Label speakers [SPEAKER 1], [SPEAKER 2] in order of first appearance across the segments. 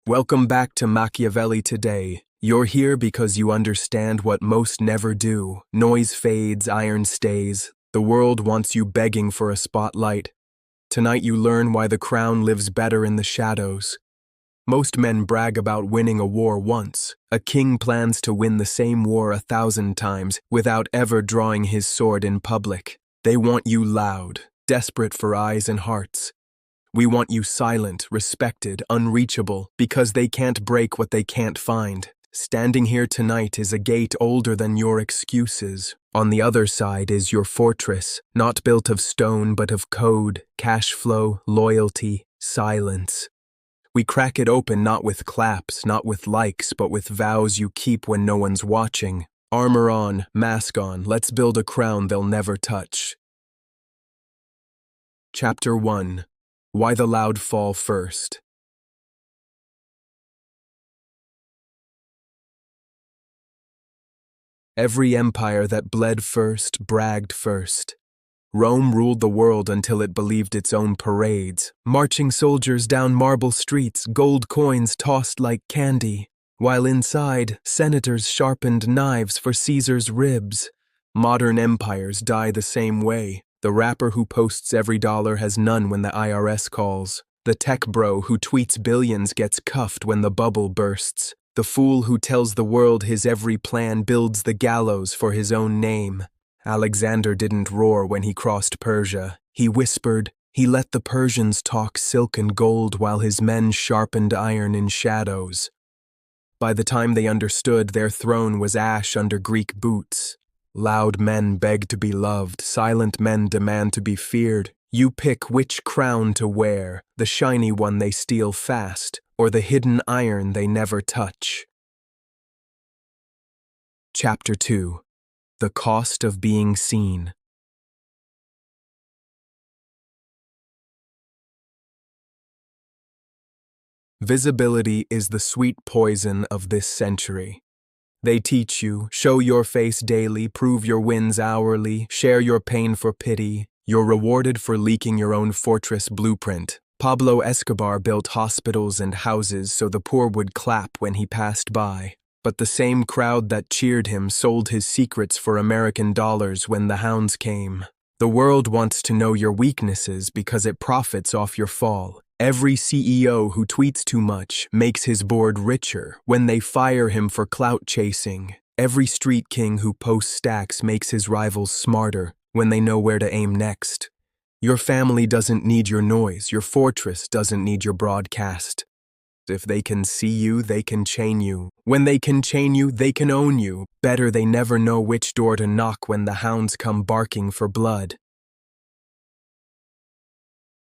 [SPEAKER 1] Welcome back to Machiavelli Today. You're here because you understand what most never do. Noise fades, iron stays. The world wants you begging for a spotlight. Tonight you learn why the crown lives better in the shadows. Most men brag about winning a war once. A king plans to win the same war 1,000 times without ever drawing his sword in public. They want you loud, desperate for eyes and hearts. We want you silent, respected, unreachable, because they can't break what they can't find. Standing here tonight is a gate older than your excuses. On the other side is your fortress, not built of stone but of code, cash flow, loyalty, silence. We crack it open not with claps, not with likes, but with vows you keep when no one's watching. Armor on, mask on, let's build a crown they'll never touch. Chapter 1. Why the Loud Fall First. Every empire that bled first bragged first. Rome ruled the world until it believed its own parades, marching soldiers down marble streets, gold coins tossed like candy, while inside, senators sharpened knives for Caesar's ribs. Modern empires die the same way. The rapper who posts every dollar has none when the IRS calls. The tech bro who tweets billions gets cuffed when the bubble bursts. The fool who tells the world his every plan builds the gallows for his own name. Alexander didn't roar when he crossed Persia. He whispered. He let the Persians talk silk and gold while his men sharpened iron in shadows. By the time they understood, their throne was ash under Greek boots. Loud men beg to be loved, silent men demand to be feared. You pick which crown to wear, the shiny one they steal fast, or the hidden iron they never touch. Chapter 2. The Cost of Being Seen. Visibility is the sweet poison of this century. They teach you, show your face daily, prove your wins hourly, share your pain for pity. You're rewarded for leaking your own fortress blueprint. Pablo Escobar built hospitals and houses so the poor would clap when he passed by. But the same crowd that cheered him sold his secrets for American dollars when the hounds came. The world wants to know your weaknesses because it profits off your fall. Every CEO who tweets too much makes his board richer when they fire him for clout chasing. Every street king who posts stacks makes his rivals smarter when they know where to aim next. Your family doesn't need your noise. Your fortress doesn't need your broadcast. If they can see you, they can chain you. When they can chain you, they can own you. Better they never know which door to knock when the hounds come barking for blood.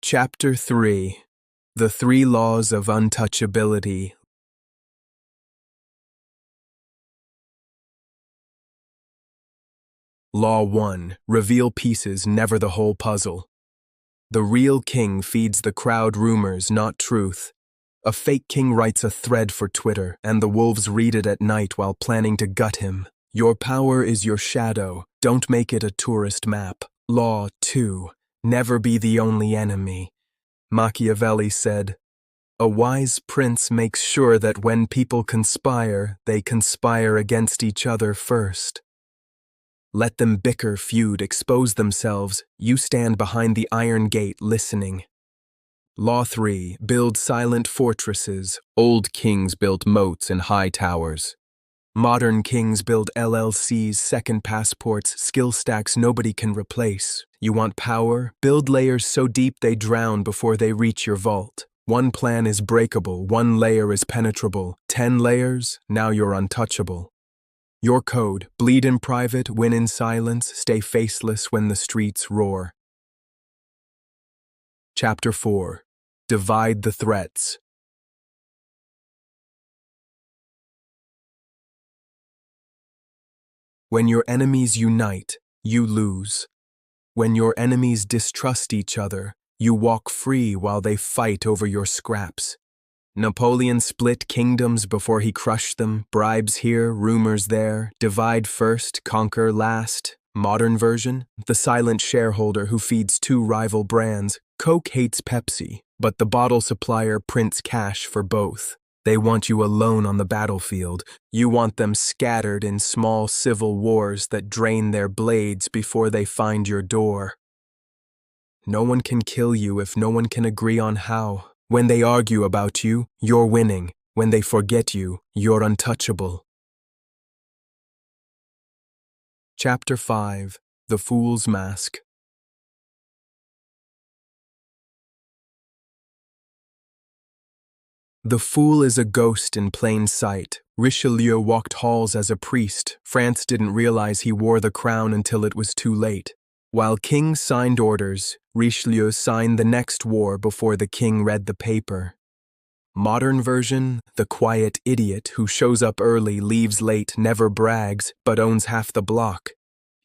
[SPEAKER 1] Chapter 3. The 3 Laws of Untouchability. Law 1. Reveal pieces, never the whole puzzle. The real king feeds the crowd rumors, not truth. A fake king writes a thread for Twitter, and the wolves read it at night while planning to gut him. Your power is your shadow. Don't make it a tourist map. Law 2. Never be the only enemy. Machiavelli said, "A wise prince makes sure that when people conspire, they conspire against each other first. Let them bicker, feud, expose themselves. You stand behind the iron gate listening." Law 3. Build silent fortresses. Old kings built moats and high towers. Modern kings build LLCs, second passports, skill stacks nobody can replace. You want power? Build layers so deep they drown before they reach your vault. One plan is breakable, 1 layer is penetrable. 10 layers, now you're untouchable. Your code: bleed in private, win in silence, stay faceless when the streets roar. Chapter 4. Divide the threats. When your enemies unite, you lose. When your enemies distrust each other, you walk free while they fight over your scraps. Napoleon split kingdoms before he crushed them, bribes here, rumors there, divide first, conquer last. Modern version, the silent shareholder who feeds 2 rival brands. Coke hates Pepsi, but the bottle supplier prints cash for both. They want you alone on the battlefield. You want them scattered in small civil wars that drain their blades before they find your door. No one can kill you if no one can agree on how. When they argue about you, you're winning. When they forget you, you're untouchable. Chapter 5: The Fool's Mask. The fool is a ghost in plain sight. Richelieu walked halls as a priest. France didn't realize he wore the crown until it was too late. While kings signed orders, Richelieu signed the next war before the king read the paper. Modern version: the quiet idiot who shows up early, leaves late, never brags, but owns half the block.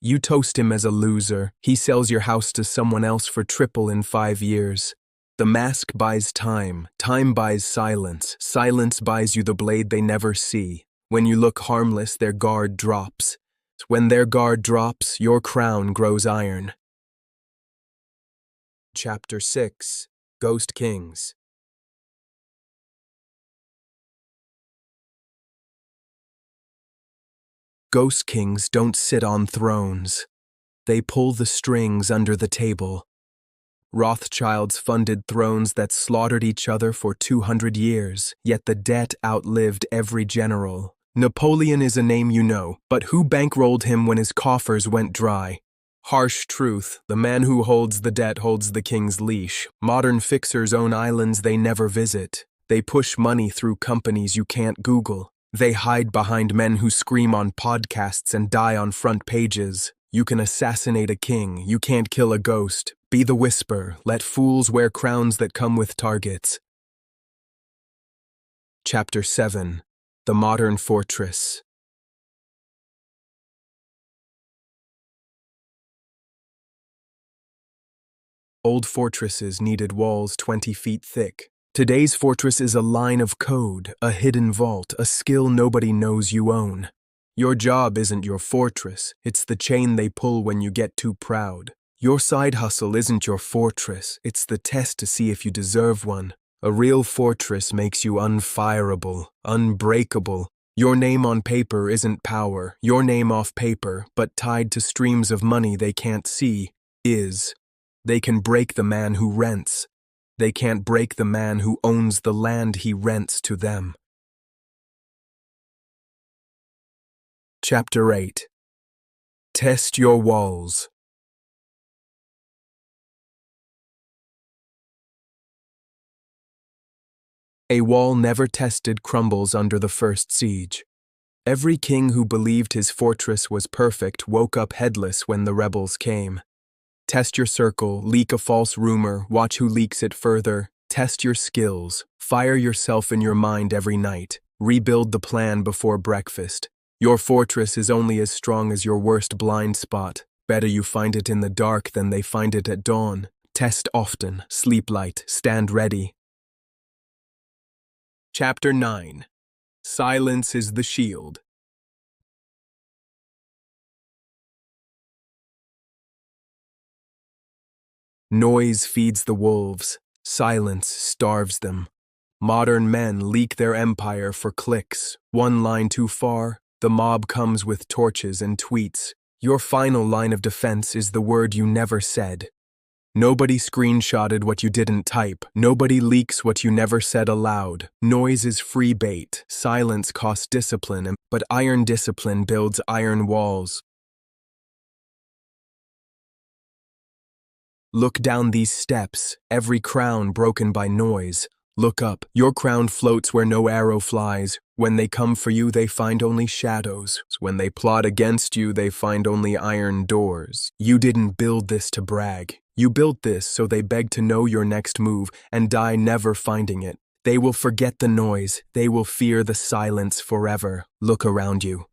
[SPEAKER 1] You toast him as a loser. He sells your house to someone else for triple in 5 years. The mask buys time. Time buys silence. Silence buys you the blade they never see. When you look harmless, their guard drops. When their guard drops, your crown grows iron. Chapter 6: Ghost Kings. Ghost kings don't sit on thrones. They pull the strings under the table. Rothschilds funded thrones that slaughtered each other for 200 years, yet the debt outlived every general. Napoleon is a name you know, but who bankrolled him when his coffers went dry? Harsh truth: the man who holds the debt holds the king's leash. Modern fixers own islands they never visit. They push money through companies you can't Google. They hide behind men who scream on podcasts and die on front pages. You can assassinate a king, you can't kill a ghost. Be the whisper, let fools wear crowns that come with targets. Chapter 7: The Modern Fortress. Old fortresses needed walls 20 feet thick. Today's fortress is a line of code, a hidden vault, a skill nobody knows you own. Your job isn't your fortress, it's the chain they pull when you get too proud. Your side hustle isn't your fortress, it's the test to see if you deserve one. A real fortress makes you unfireable, unbreakable. Your name on paper isn't power, your name off paper, but tied to streams of money they can't see, is. They can break the man who rents. They can't break the man who owns the land he rents to them. Chapter 8: Test Your Walls. A wall never tested crumbles under the first siege. Every king who believed his fortress was perfect woke up headless when the rebels came. Test your circle, leak a false rumor, watch who leaks it further. Test your skills, fire yourself in your mind every night. Rebuild the plan before breakfast. Your fortress is only as strong as your worst blind spot. Better you find it in the dark than they find it at dawn. Test often, sleep light, stand ready. Chapter 9: Silence is the Shield. Noise feeds the wolves. Silence starves them. Modern men leak their empire for clicks. One line too far, the mob comes with torches and tweets. Your final line of defense is the word you never said. Nobody screenshotted what you didn't type. Nobody leaks what you never said aloud. Noise is free bait. Silence costs discipline, but iron discipline builds iron walls. Look down these steps, every crown broken by noise. Look up, your crown floats where no arrow flies. When they come for you, they find only shadows. When they plot against you, they find only iron doors. You didn't build this to brag. You built this so they beg to know your next move and die never finding it. They will forget the noise. They will fear the silence forever. Look around you.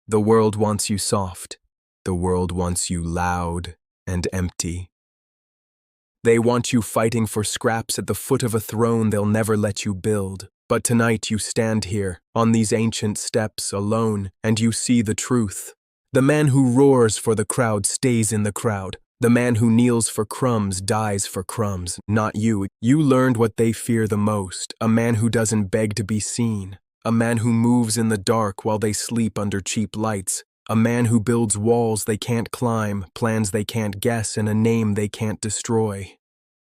[SPEAKER 1] The world wants you soft. The world wants you loud and empty. They want you fighting for scraps at the foot of a throne they'll never let you build. But tonight you stand here, on these ancient steps, alone, and you see the truth. The man who roars for the crowd stays in the crowd. The man who kneels for crumbs dies for crumbs, not you. You learned what they fear the most, a man who doesn't beg to be seen, a man who moves in the dark while they sleep under cheap lights, a man who builds walls they can't climb, plans they can't guess, and a name they can't destroy.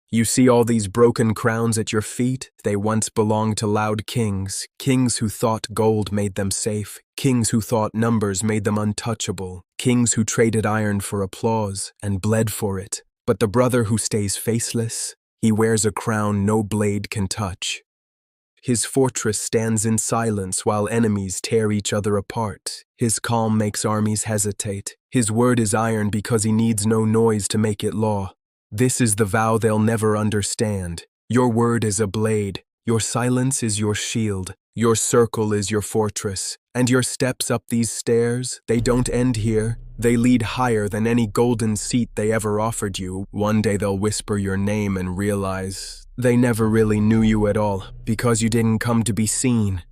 [SPEAKER 1] You see all these broken crowns at your feet? They once belonged to loud kings, kings who thought gold made them safe, kings who thought numbers made them untouchable, kings who traded iron for applause and bled for it. But the brother who stays faceless, he wears a crown no blade can touch. His fortress stands in silence while enemies tear each other apart. His calm makes armies hesitate. His word is iron because he needs no noise to make it law. This is the vow they'll never understand. Your word is a blade, your silence is your shield, your circle is your fortress, and your steps up these stairs, they don't end here. They lead higher than any golden seat they ever offered you. One day they'll whisper your name and realize they never really knew you at all, because you didn't come to be seen.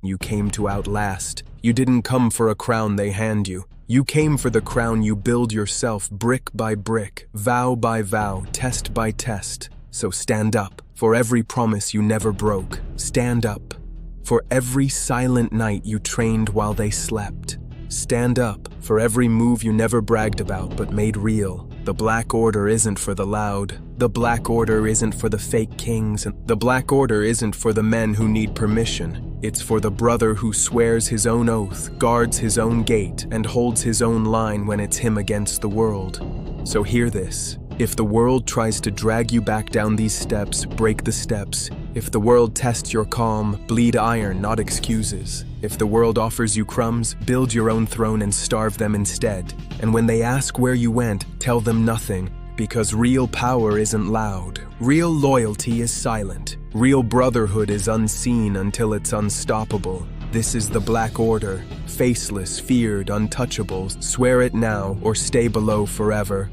[SPEAKER 1] You came to outlast. You didn't come for a crown they hand you. You came for the crown you build yourself, brick by brick, vow by vow, test by test. So stand up for every promise you never broke. Stand up for every silent night you trained while they slept. Stand up for every move you never bragged about but made real. The Black Order isn't for the loud. The Black Order isn't for the fake kings. The Black Order isn't for the men who need permission. It's for the brother who swears his own oath, guards his own gate, and holds his own line when it's him against the world. So hear this. If the world tries to drag you back down these steps, break the steps. If the world tests your calm, bleed iron, not excuses. If the world offers you crumbs, build your own throne and starve them instead. And when they ask where you went, tell them nothing, because real power isn't loud. Real loyalty is silent. Real brotherhood is unseen until it's unstoppable. This is the Black Order, faceless, feared, untouchable. Swear it now or stay below forever.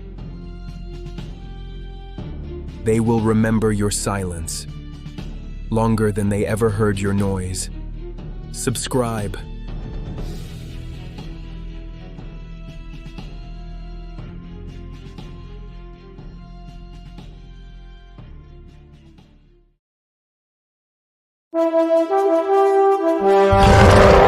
[SPEAKER 1] They will remember your silence, longer than they ever heard your noise. Subscribe.
[SPEAKER 2] Thank you.